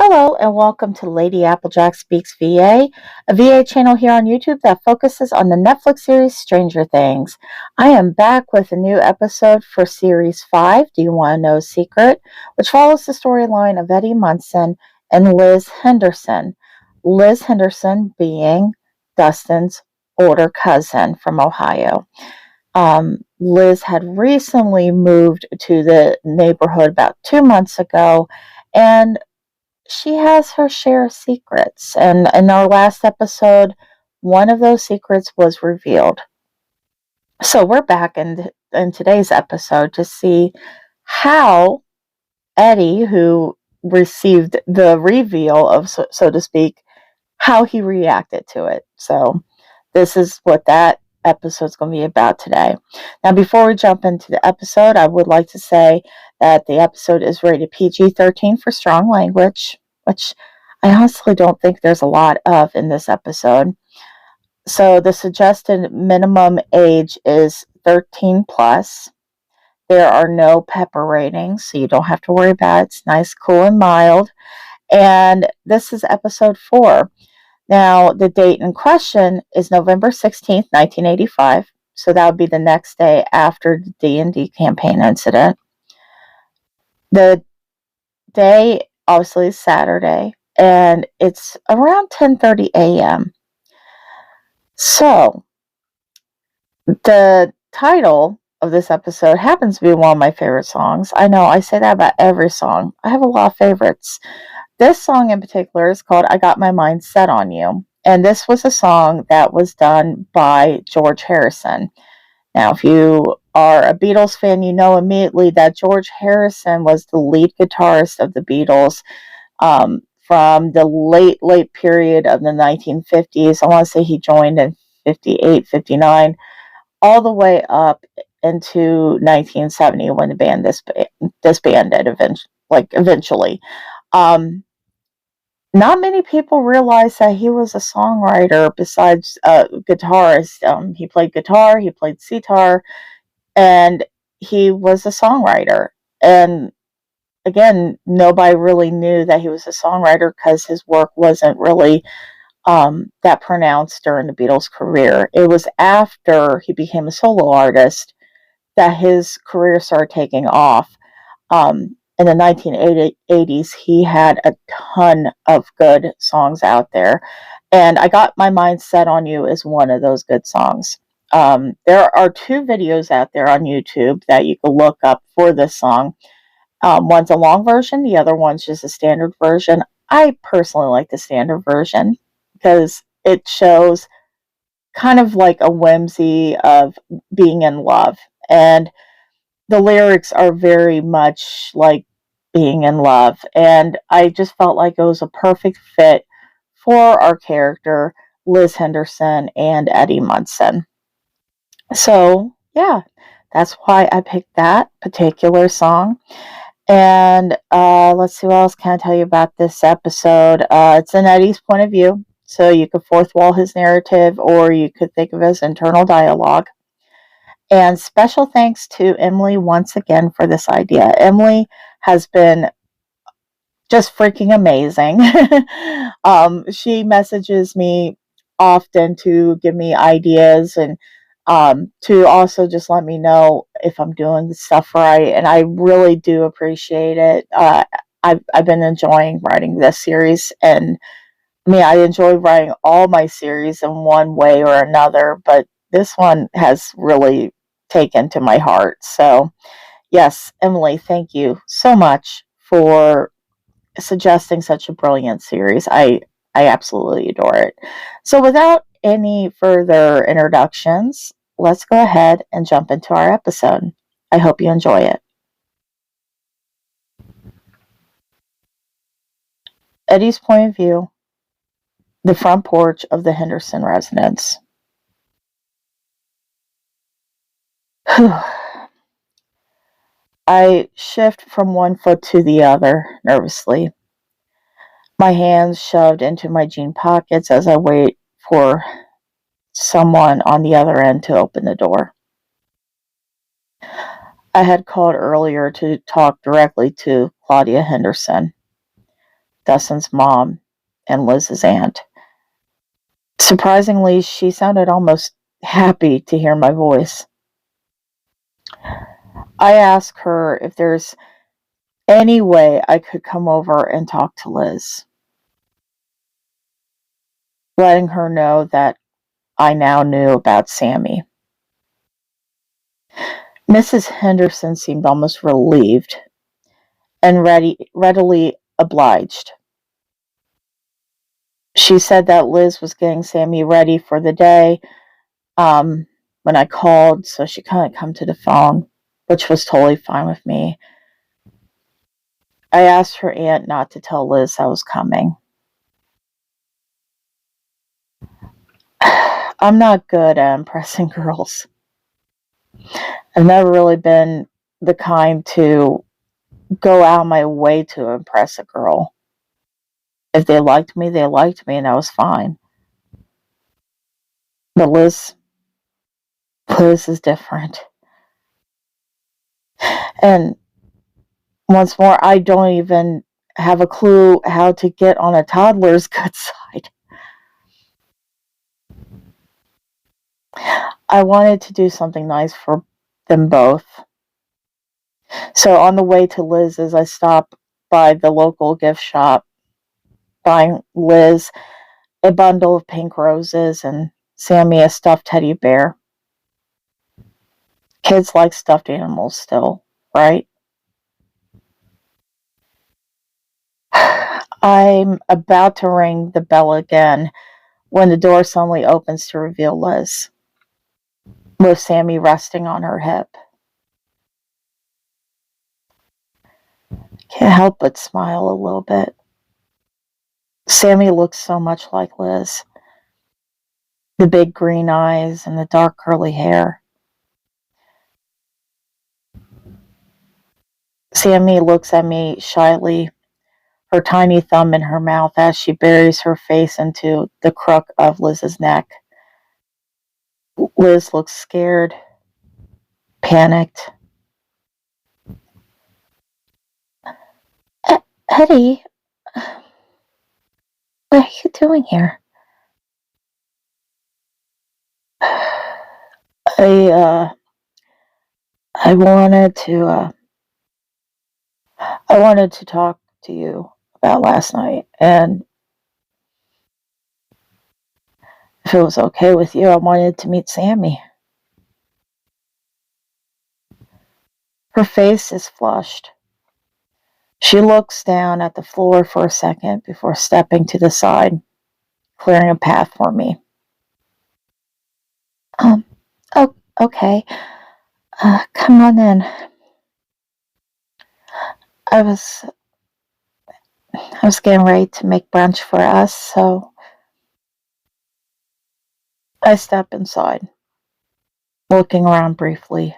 Hello and welcome to Lady Applejack Speaks VA, a VA channel here on YouTube that focuses on the Netflix series Stranger Things. I am back with a new episode for Series 5, Do You Want to Know a Secret?, which follows the storyline of Eddie Munson and Lis Henderson. Lis Henderson being Dustin's older cousin from Ohio. Lis had recently moved to the neighborhood about 2 months ago, and she has her share of secrets. And in our last episode, one of those secrets was revealed. So we're back in today's episode to see how Eddie, who received the reveal of, so to speak, how he reacted to it. So this is what that episode's going to be about today. Now, before we jump into the episode, I would like to say that the episode is rated PG-13 for strong language, which I honestly don't think there's a lot of in this episode. So the suggested minimum age is 13 plus. There are no pepper ratings, so you don't have to worry about it. It's nice, cool, and mild. And this is episode 4. Now, the date in question is November 16th, 1985. So that would be the next day after the D&D campaign incident. The day, obviously, is Saturday, and it's around 10:30 a.m. So, the title of this episode happens to be one of my favorite songs. I know, I say that about every song. I have a lot of favorites. This song in particular is called I Got My Mind Set on You. And this was a song that was done by George Harrison. Now, if you are a Beatles fan, you know immediately that George Harrison was the lead guitarist of the Beatles from the late period of the 1950s. I want to say he joined in 58, 59, all the way up into 1970 when the band disbanded eventually. Not many people realize that he was a songwriter besides a guitarist. He played guitar, he played sitar, and he was a songwriter. And again, nobody really knew that he was a songwriter because his work wasn't really that pronounced during the Beatles' career. It was after he became a solo artist that his career started taking off. In the 1980s, he had a ton of good songs out there. And I Got My Mind Set on You is one of those good songs. There are 2 videos out there on YouTube that you can look up for this song. One's a long version, the other one's just a standard version. I personally like the standard version because it shows kind of like a whimsy of being in love. And the lyrics are very much like being in love. And I just felt like it was a perfect fit for our character, Lis Henderson and Eddie Munson. So, yeah, that's why I picked that particular song. And let's see what else can I tell you about this episode. It's in Eddie's point of view, so you could fourth wall his narrative, or you could think of it as internal dialogue. And special thanks to Emily once again for this idea. Emily has been just freaking amazing. She messages me often to give me ideas and to also just let me know if I'm doing the stuff right. And I really do appreciate it. I've been enjoying writing this series, and I mean, I enjoy writing all my series in one way or another, but this one has really taken to my heart. So, yes, Emily, thank you so much for suggesting such a brilliant series. I absolutely adore it. So, without any further introductions, let's go ahead and jump into our episode. I hope you enjoy it. Eddie's point of view, the front porch of the Henderson residence. I shift from one foot to the other nervously, my hands shoved into my jean pockets as I wait for someone on the other end to open the door. I had called earlier to talk directly to Claudia Henderson. Dustin's mom, and Liz's aunt. Surprisingly, she sounded almost happy to hear my voice. I asked her if there's any way I could come over and talk to Lis, letting her know that I now knew about Sammy. Mrs. Henderson seemed almost relieved and readily obliged. She said that Lis was getting Sammy ready for the day when I called, so she couldn't come to the phone, which was totally fine with me. I asked her aunt not to tell Lis I was coming. I'm not good at impressing girls. I've never really been the kind to go out of my way to impress a girl. If they liked me, and that was fine. But Lis is different. And once more, I don't even have a clue how to get on a toddler's good side. I wanted to do something nice for them both. So on the way to Liz's, I stopped by the local gift shop, buying Lis a bundle of pink roses and Sammy a stuffed teddy bear. Kids like stuffed animals still, right? I'm about to ring the bell again when the door suddenly opens to reveal Lis, with Sammy resting on her hip. Can't help but smile a little bit. Sammy looks so much like Lis. The big green eyes and the dark curly hair. Sammy looks at me shyly, her tiny thumb in her mouth as she buries her face into the crook of Liz's neck. Lis looks scared, panicked. Eddie, what are you doing here? I wanted to talk to you about last night, and if it was okay with you, I wanted to meet Sammy. Her face is flushed. She looks down at the floor for a second before stepping to the side, clearing a path for me. Oh, okay. Come on in. I was getting ready to make brunch for us, so I stepped inside, looking around briefly.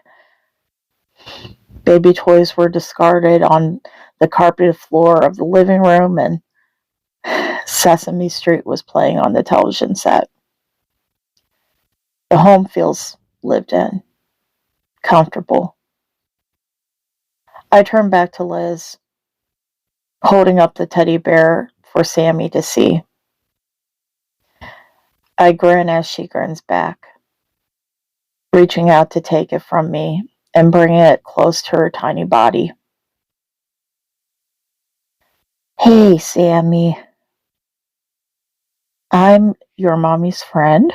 Baby toys were discarded on the carpeted floor of the living room, and Sesame Street was playing on the television set. The home feels lived in, comfortable. I turned back to Lis, holding up the teddy bear for Sammy to see. I grin as she grins back, reaching out to take it from me and bringing it close to her tiny body. Hey, Sammy. I'm your mommy's friend.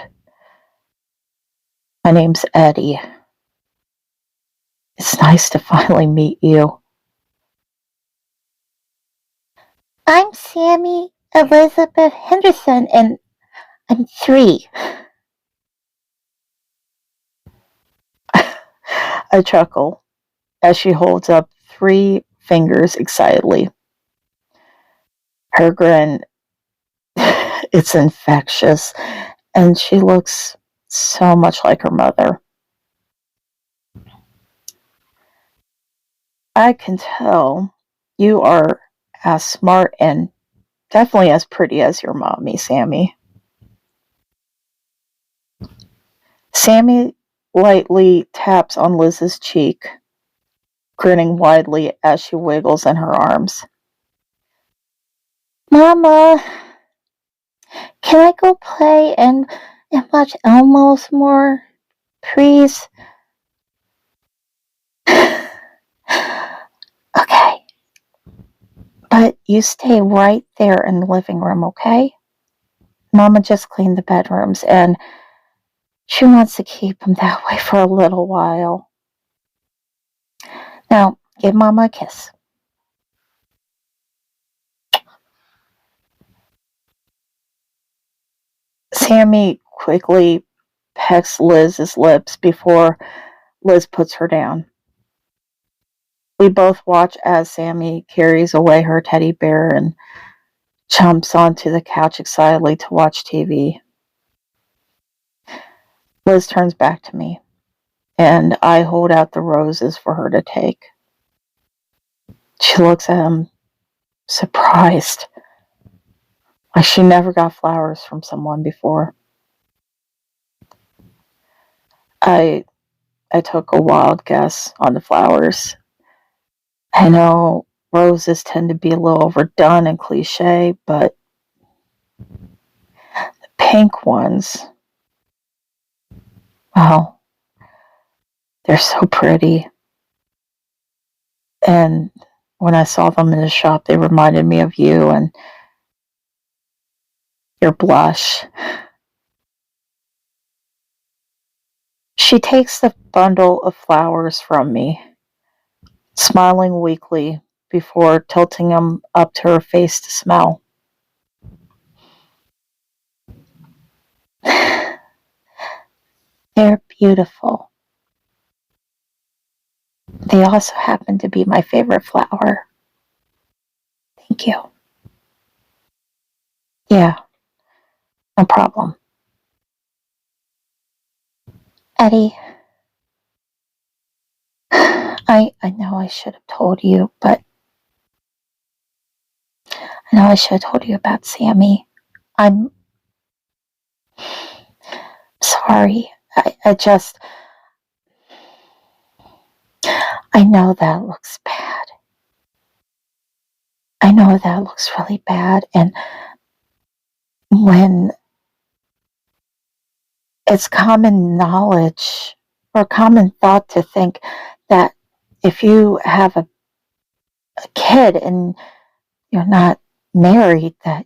My name's Eddie. It's nice to finally meet you. I'm Sammy Elizabeth Henderson, and I'm 3. I chuckle as she holds up 3 fingers excitedly. Her grin, it's infectious, and she looks so much like her mother. I can tell you are as smart and definitely as pretty as your mommy, Sammy. Sammy lightly taps on Liz's cheek, grinning widely as she wiggles in her arms. Mama, can I go play and watch Elmo's more, please? Okay, but you stay right there in the living room, okay? Mama just cleaned the bedrooms, and she wants to keep them that way for a little while. Now, give Mama a kiss. Sammy quickly pecks Liz's lips before Lis puts her down. We both watch as Sammy carries away her teddy bear and jumps onto the couch excitedly to watch TV. Lis turns back to me, and I hold out the roses for her to take. She looks at him, surprised, like she never got flowers from someone before. I took a wild guess on the flowers. I know roses tend to be a little overdone and cliche, but pink ones, well, they're so pretty. And when I saw them in the shop, they reminded me of you and your blush. She takes the bundle of flowers from me, smiling weakly before tilting them up to her face to smell. They're beautiful. They also happen to be my favorite flower. Thank you. Yeah, no problem. Eddie, I know I should have told you, but I know I should have told you about Sammy. I'm sorry. I know that looks bad. I know that looks really bad. And when it's common knowledge or common thought to think that if you have a kid and you're not married, that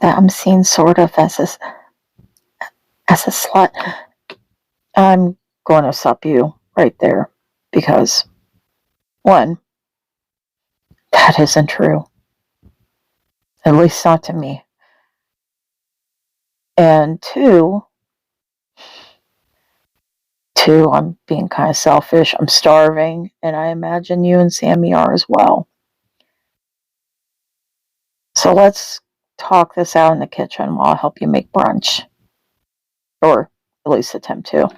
that I'm seen sort of as a slut. I'm going to stop you right there because one, that isn't true. At least not to me. And two, I'm being kind of selfish. I'm starving, and I imagine you and Sammy are as well. So let's talk this out in the kitchen while I help you make brunch. Or at least attempt to.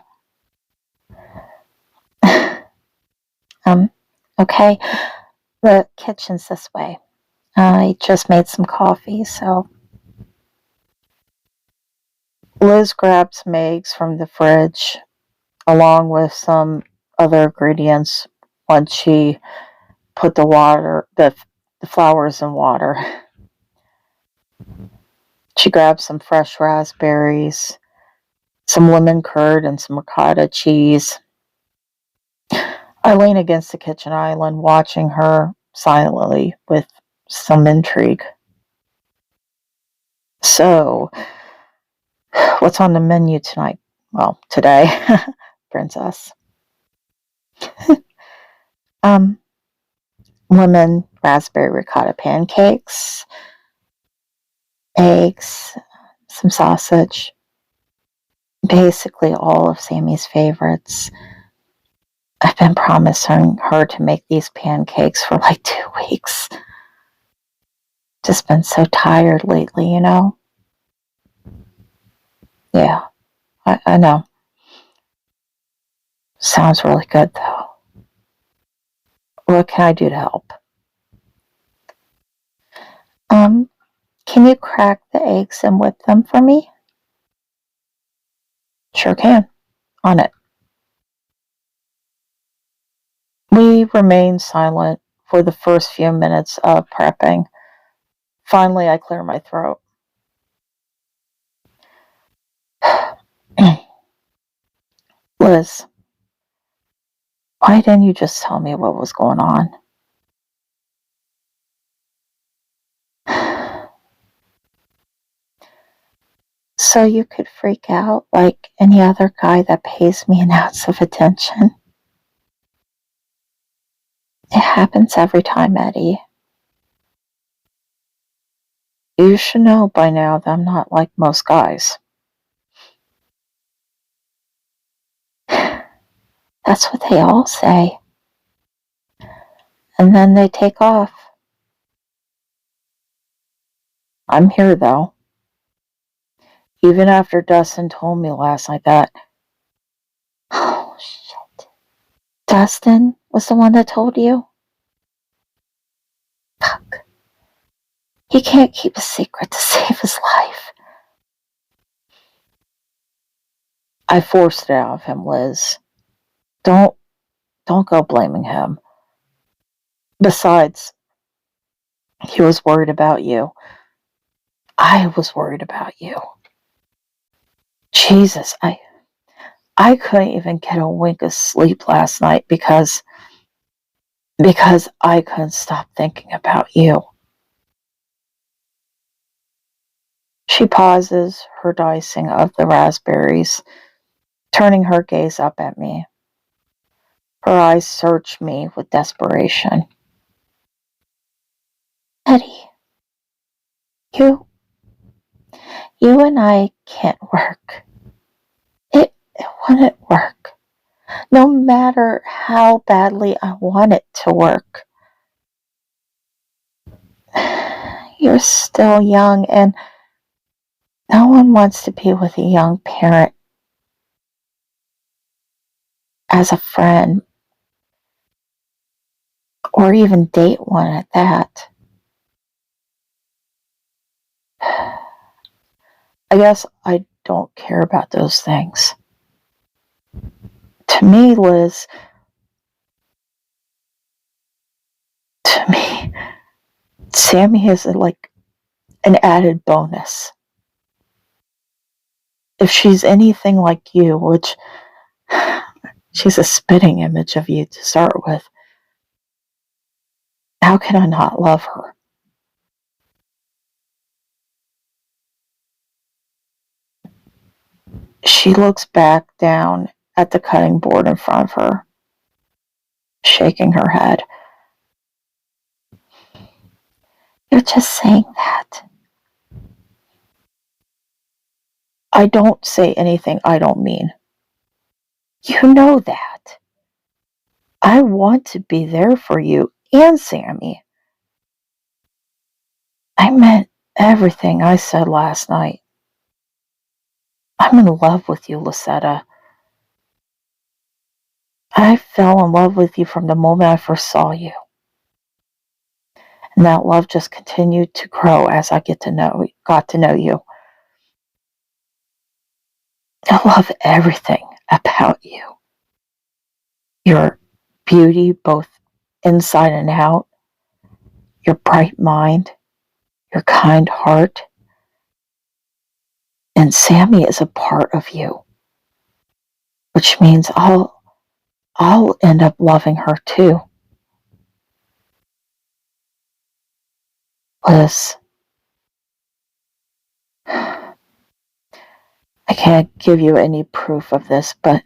Okay. The kitchen's this way. I just made some coffee, so Lis grabbed some eggs from the fridge along with some other ingredients once she put the flowers in water. She grabbed some fresh raspberries, some lemon curd, and some ricotta cheese. I lean against the kitchen island, watching her silently with some intrigue. So, what's on the menu tonight? Well, today, princess. Lemon raspberry ricotta pancakes, eggs, some sausage. Basically all of Sammy's favorites. I've been promising her to make these pancakes for like 2 weeks. Just been so tired lately, you know? Yeah, I know. Sounds really good, though. What can I do to help? Can you crack the eggs and whip them for me? Sure can. On it. We remain silent for the first few minutes of prepping. Finally, I clear my throat. Lis, why didn't you just tell me what was going on? So you could freak out like any other guy that pays me an ounce of attention. It happens every time, Eddie. You should know by now that I'm not like most guys. That's what they all say. And then they take off. I'm here, though. Even after Dustin told me last night that... Oh, shit. Dustin was the one that told you? Fuck. He can't keep a secret to save his life. I forced it out of him, Lis. Don't go blaming him. Besides, he was worried about you. I was worried about you. Jesus, I couldn't even get a wink of sleep last night because I couldn't stop thinking about you. She pauses her dicing of the raspberries, turning her gaze up at me. Her eyes search me with desperation. Eddie, you and I can't work. It wouldn't work. No matter how badly I want it to work. You're still young, and no one wants to be with a young parent as a friend, or even date one at that. I guess I don't care about those things. To me, Lis, Sammy is like an added bonus. If she's anything like you, which she's a spitting image of you to start with, how can I not love her? She looks back down at the cutting board in front of her, shaking her head. You're just saying that. I don't say anything I don't mean. You know that. I want to be there for you and Sammy. I meant everything I said last night. I'm in love with you, Lisetta. I fell in love with you from the moment I first saw you. And that love just continued to grow as I got to know you. I love everything about you. Your beauty, both inside and out, your bright mind, your kind heart. And Sammy is a part of you, which means I'll end up loving her too. Lis, I can't give you any proof of this, but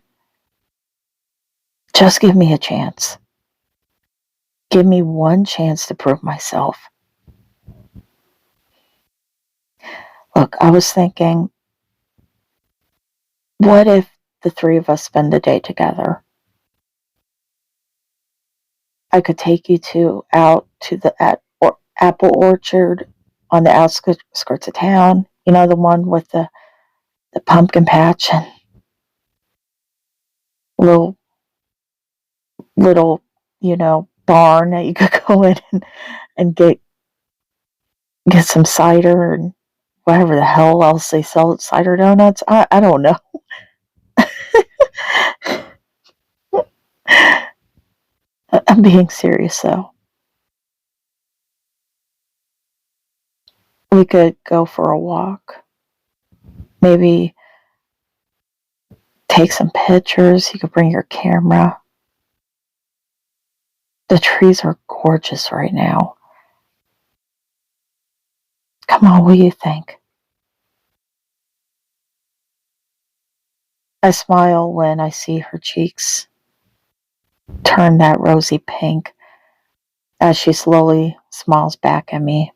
just give me a chance. Give me one chance to prove myself. Look, I was thinking, what if the three of us spend the day together? I could take you out to the apple orchard on the outskirts of town. You know, the one with the pumpkin patch and little, barn that you could go in and get some cider and whatever the hell else they sell at cider donuts. I don't know. I'm being serious though. We could go for a walk. Maybe take some pictures. You could bring your camera. The trees are gorgeous right now. Come on, what do you think? I smile when I see her cheeks turn that rosy pink as she slowly smiles back at me,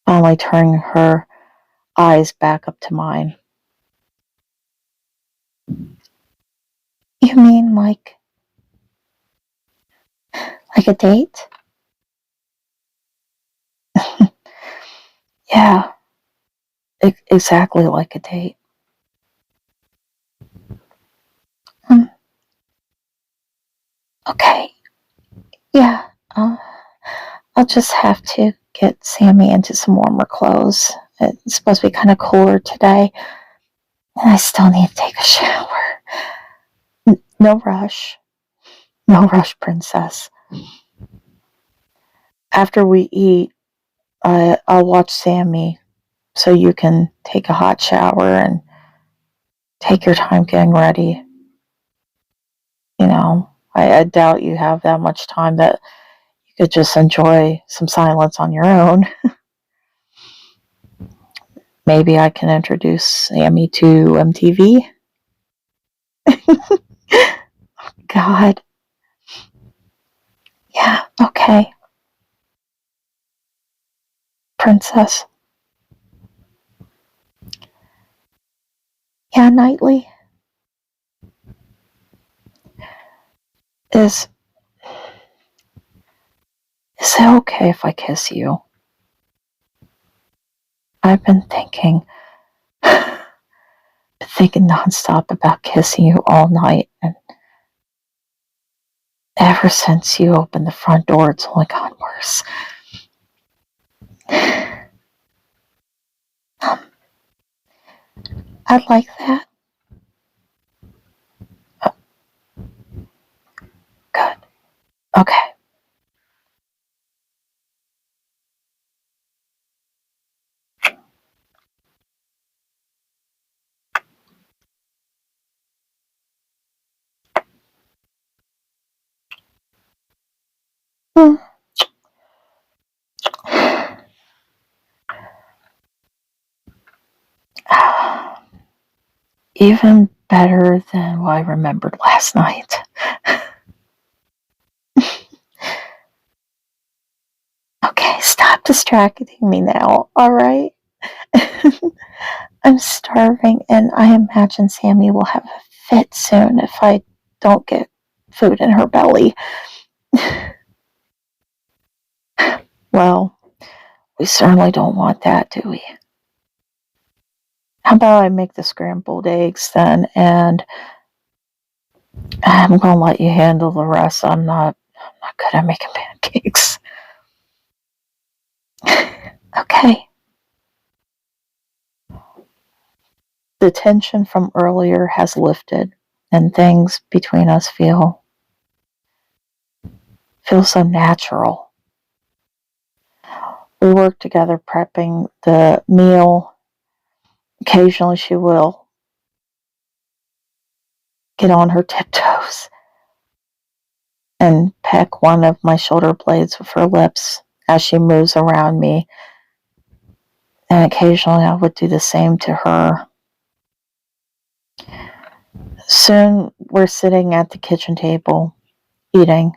finally turning her eyes back up to mine. You mean like a date? Yeah, exactly like a date. Hmm. Okay, yeah, I'll just have to get Sammy into some warmer clothes. It's supposed to be kind of cooler today, and I still need to take a shower. No rush. No rush, princess. After we eat, I'll watch Sammy so you can take a hot shower and take your time getting ready. You know, I doubt you have that much time that you could just enjoy some silence on your own. Maybe I can introduce Sammy to MTV. God. Yeah, okay. Princess. Yeah, Knightley. Is it okay if I kiss you? I've been thinking nonstop about kissing you all night, and ever since you opened the front door, it's only gotten worse. I'd like that. Uh, Good. Okay. Hmm. Even better than what I remembered last night. Okay, stop distracting me now, alright? I'm starving, and I imagine Sammy will have a fit soon if I don't get food in her belly. Well, we certainly don't want that, do we? How about I make the scrambled eggs then, and I'm gonna let you handle the rest. I'm not good at making pancakes. Okay. The tension from earlier has lifted, and things between us feel so natural. We work together prepping the meal. Occasionally she will get on her tiptoes and peck one of my shoulder blades with her lips as she moves around me, and occasionally I would do the same to her. Soon we're sitting at the kitchen table, eating.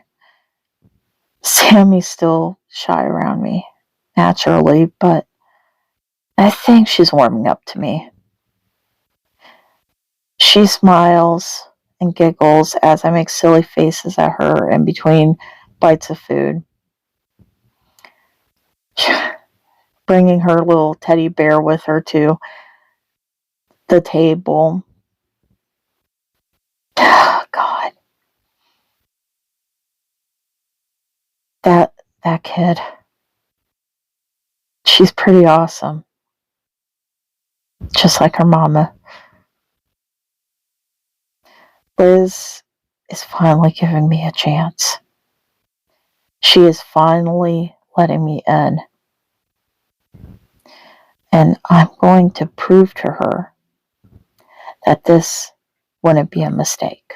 Sammy's still shy around me, naturally, but I think she's warming up to me. She smiles and giggles as I make silly faces at her in between bites of food, bringing her little teddy bear with her to the table. God, that kid. She's pretty awesome, just like her mama. Liz is finally giving me a chance. She is finally letting me in. And I'm going to prove to her that this wouldn't be a mistake.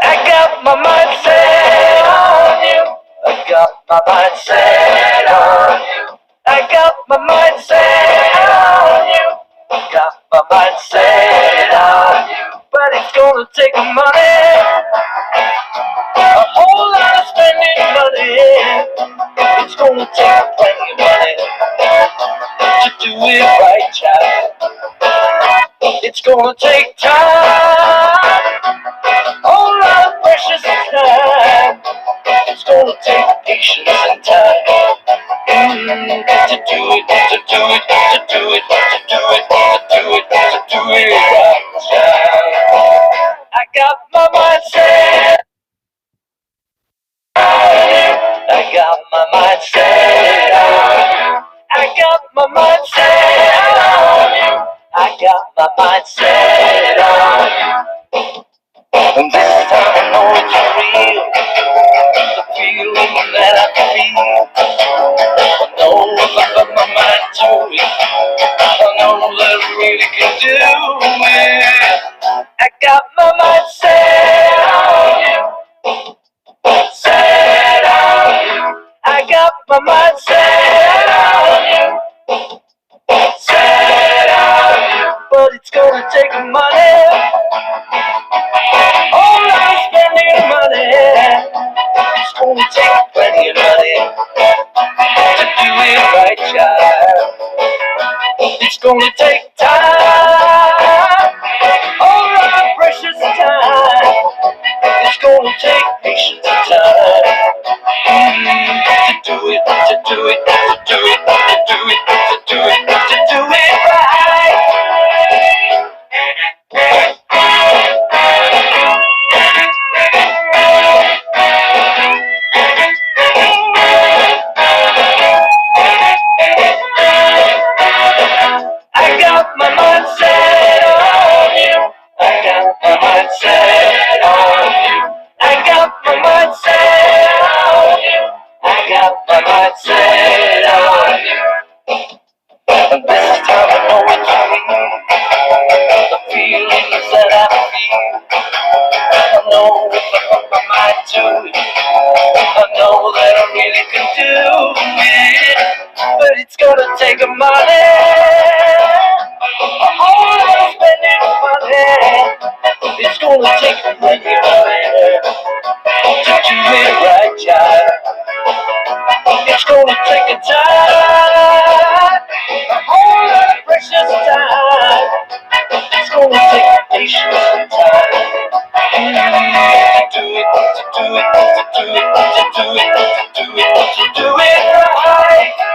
I got my mind set on you. I got my mind set on you. I got my mind set on you. I got my mind set on you. But it's gonna take money, a whole lot of spending money. It's gonna take plenty of money to do it right, child. It's gonna take time, a whole lot of precious time. It's gonna take patience and time to do it, to do it, to do it, to do it, to do it, to do it right, child. I got my mind set on you. I got my mind set on you. I got my mind set on you. I got my mind set on you. And this time I know it's real. The feeling that I feel. I know if I put my mind to it, I know that I really can do it. I got my mind set on you. Set on you. I got my mind set on you. Set on you. But it's gonna take money. All I'm spending money. It's gonna take plenty of money to do it right, child. It's gonna take time, all our precious time. It's gonna take patience and time to do it, to do it, to do it, to do it, to do it, to do it right. I got my mind set on you. I got my mind set on you. I got my mind set on you. I got my mind set on you. And this time I know it's real. The feelings that I feel. I know if I put my mind to it, I know that I really can do it. But it's gonna take a money, a whole lot of spending money. It's gonna take plenty of money to do it right, child. It's gonna take a time, a whole lot of precious time. It's gonna take patience and time to do it, to do it, to do it, to do it, to do it, to do it right.